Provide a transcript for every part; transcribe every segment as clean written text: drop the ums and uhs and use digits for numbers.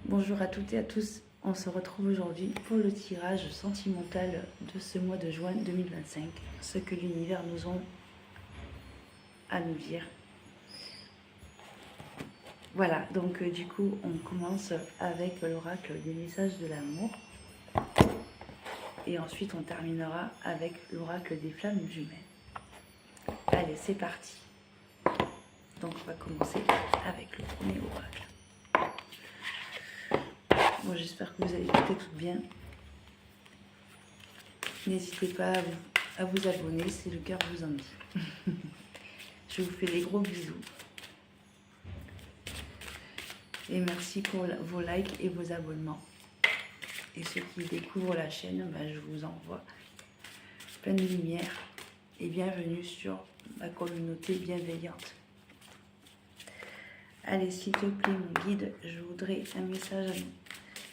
Bonjour à toutes et à tous, on se retrouve aujourd'hui pour le tirage sentimental de ce mois de juin 2025, ce que l'univers nous a à nous dire. Voilà, donc du coup on commence avec l'oracle des messages de l'amour et ensuite on terminera avec l'oracle des flammes jumelles. Allez, c'est parti. Donc on va commencer avec le premier oracle. Bon, j'espère que vous allez écouter tout bien. N'hésitez pas à vous abonner si le cœur vous en dit. Je vous fais des gros bisous. Et merci pour vos likes et vos abonnements. Et ceux qui découvrent la chaîne, je vous envoie plein de lumière et bienvenue sur ma communauté bienveillante. Allez, s'il te plaît, mon guide, je voudrais un message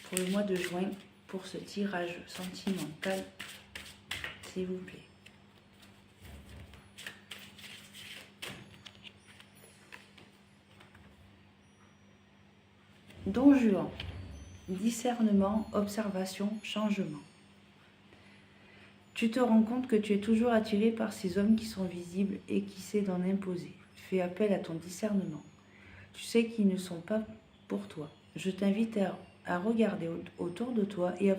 pour le mois de juin pour ce tirage sentimental, s'il vous plaît. Don Juan, discernement, observation, changement. Tu te rends compte que tu es toujours attiré par ces hommes qui sont visibles et qui essaient d'en imposer. Fais appel à ton discernement. Tu sais qu'ils ne sont pas pour toi. Je t'invite à regarder autour de toi et à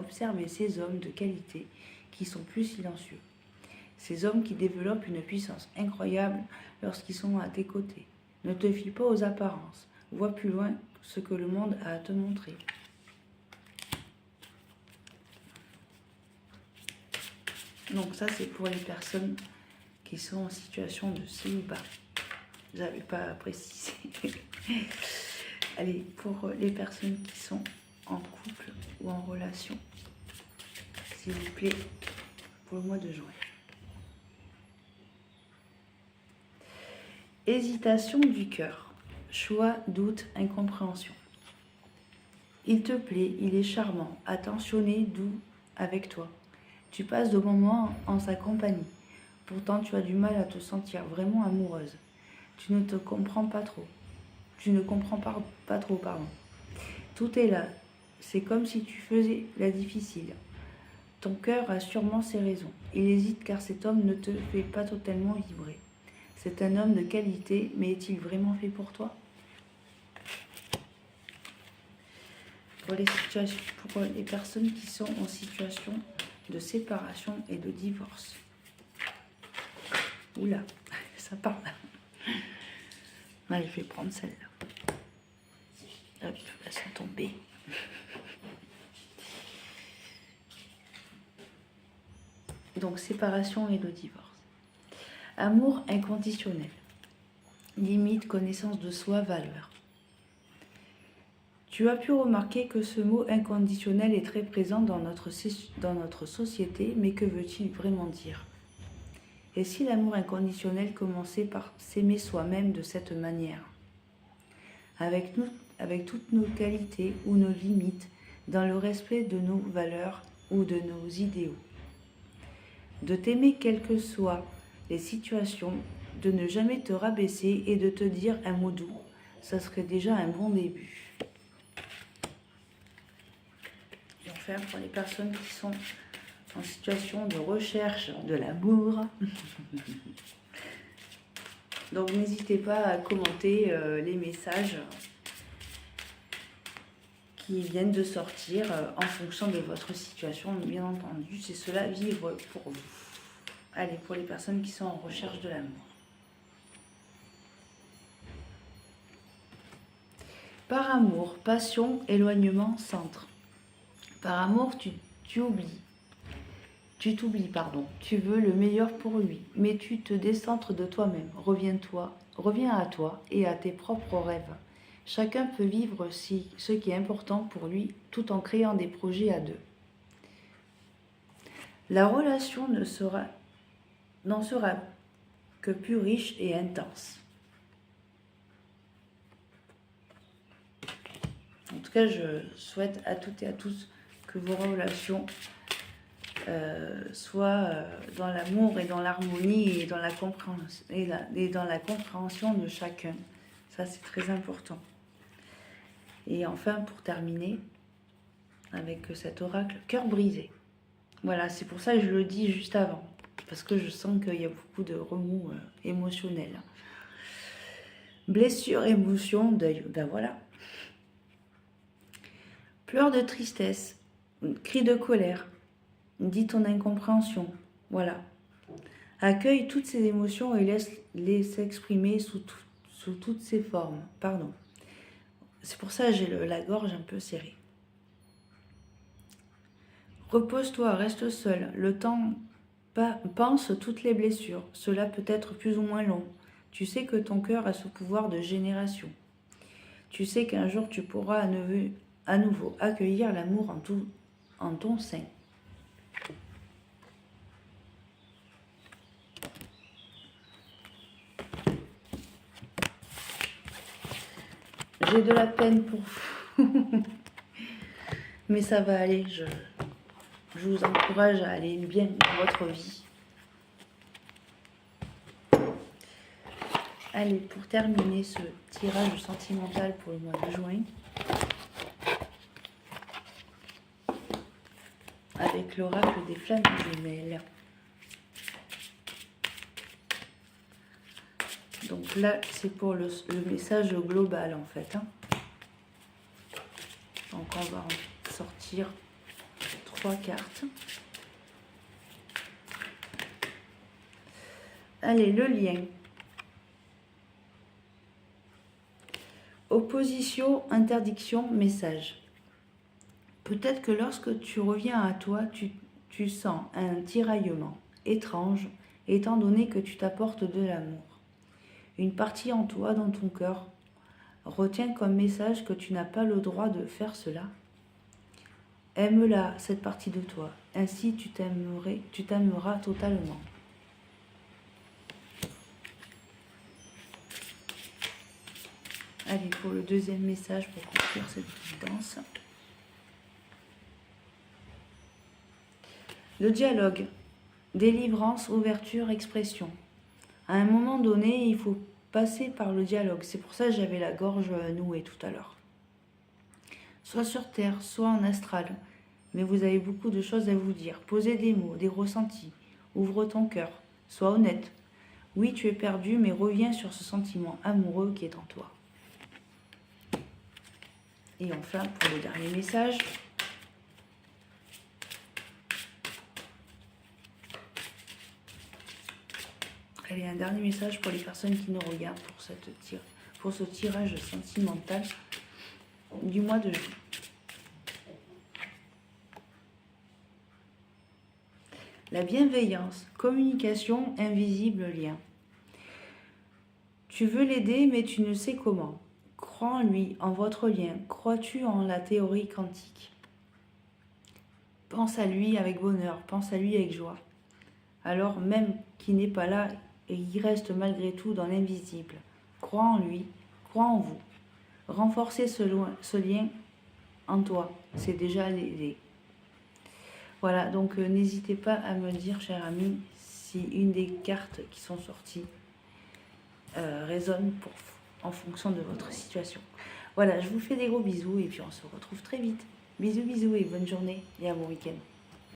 observer ces hommes de qualité qui sont plus silencieux. Ces hommes qui développent une puissance incroyable lorsqu'ils sont à tes côtés. Ne te fie pas aux apparences. Vois plus loin ce que le monde a à te montrer. Donc ça, c'est pour les personnes qui sont en situation de célibat. J'avais pas précisé. Allez, pour les personnes qui sont en couple ou en relation, s'il vous plaît, pour le mois de juin. Hésitation du cœur. Choix, doute, incompréhension. Il te plaît, il est charmant, attentionné, doux avec toi. Tu passes de moments en sa compagnie. Pourtant, tu as du mal à te sentir vraiment amoureuse. Tu ne te comprends pas trop. Tu ne comprends pas trop, pardon. Tout est là. C'est comme si tu faisais la difficile. Ton cœur a sûrement ses raisons. Il hésite car cet homme ne te fait pas totalement vibrer. C'est un homme de qualité, mais est-il vraiment fait pour toi ? Pour les personnes qui sont en situation de séparation et de divorce. Oula, ça parle. Allez, je vais prendre celle-là. Hop, laisse tomber. Donc, séparation et le divorce. Amour inconditionnel. Limite, connaissance de soi, valeur. Tu as pu remarquer que ce mot inconditionnel est très présent dans notre société, mais que veut-il vraiment dire ? Et si l'amour inconditionnel commençait par s'aimer soi-même de cette manière, avec toutes nos qualités ou nos limites, dans le respect de nos valeurs ou de nos idéaux. De t'aimer quelles que soient les situations, de ne jamais te rabaisser et de te dire un mot doux, ça serait déjà un bon début. Et enfin, pour les personnes qui sont en situation de recherche de l'amour, donc n'hésitez pas à commenter les messages qui viennent de sortir en fonction de votre situation, bien entendu. C'est cela vivre pour vous. Allez, pour les personnes qui sont en recherche de l'amour. Par amour, passion, éloignement, centre. Par amour, tu oublies. Tu t'oublies, pardon. Tu veux le meilleur pour lui, mais tu te décentres de toi-même. Reviens à toi et à tes propres rêves. Chacun peut vivre ce qui est important pour lui, tout en créant des projets à deux. La relation n'en sera que plus riche et intense. En tout cas, je souhaite à toutes et à tous que vos relations soient dans l'amour et dans l'harmonie et dans la compréhension de chacun. Ça, c'est très important. Et enfin, pour terminer, avec cet oracle, cœur brisé. Voilà, c'est pour ça que je le dis juste avant, parce que je sens qu'il y a beaucoup de remous émotionnels. Blessure, émotion, deuil, ben voilà. Pleurs de tristesse, cri de colère, dis ton incompréhension, voilà. Accueille toutes ces émotions et laisse-les s'exprimer sous toutes ces formes, pardon. C'est pour ça que j'ai la gorge un peu serrée. Repose-toi, reste seul. Le temps pense toutes les blessures. Cela peut être plus ou moins long. Tu sais que ton cœur a ce pouvoir de génération. Tu sais qu'un jour tu pourras à nouveau accueillir l'amour en ton sein. J'ai de la peine pour vous. Mais ça va aller. Je vous encourage à aller bien dans votre vie. Allez, pour terminer ce tirage sentimental pour le mois de juin, avec l'oracle des flammes jumelles. Donc là, c'est pour le message global en fait. Donc on va en sortir 3 cartes. Allez, le lien. Opposition, interdiction, message. Peut-être que lorsque tu reviens à toi, tu sens un tiraillement étrange, étant donné que tu t'apportes de l'amour. Une partie en toi, dans ton cœur, retient comme message que tu n'as pas le droit de faire cela. Aime-la, cette partie de toi. Ainsi, tu t'aimeras totalement. Allez, pour le deuxième message, pour conclure cette guidance. Le dialogue. Délivrance, ouverture, expression. À un moment donné, il faut passer par le dialogue. C'est pour ça que j'avais la gorge nouée tout à l'heure. Soit sur terre, soit en astral. Mais vous avez beaucoup de choses à vous dire. Posez des mots, des ressentis. Ouvre ton cœur. Sois honnête. Oui, tu es perdu, mais reviens sur ce sentiment amoureux qui est en toi. Et enfin, pour le dernier message. Allez, un dernier message pour les personnes qui nous regardent pour ce tirage sentimental du mois de juin. La bienveillance, communication, invisible lien. Tu veux l'aider, mais tu ne sais comment. Crois en lui, en votre lien. Crois-tu en la théorie quantique? Pense à lui avec bonheur, pense à lui avec joie. Alors même qu'il n'est pas là, il reste malgré tout dans l'invisible. Crois en lui, crois en vous. Renforcez ce lien en toi, c'est déjà l'aider. Voilà, donc n'hésitez pas à me dire, cher ami, si une des cartes qui sont sorties résonne en fonction de votre situation. Voilà, je vous fais des gros bisous et puis on se retrouve très vite. Bisous, bisous et bonne journée et un bon week-end.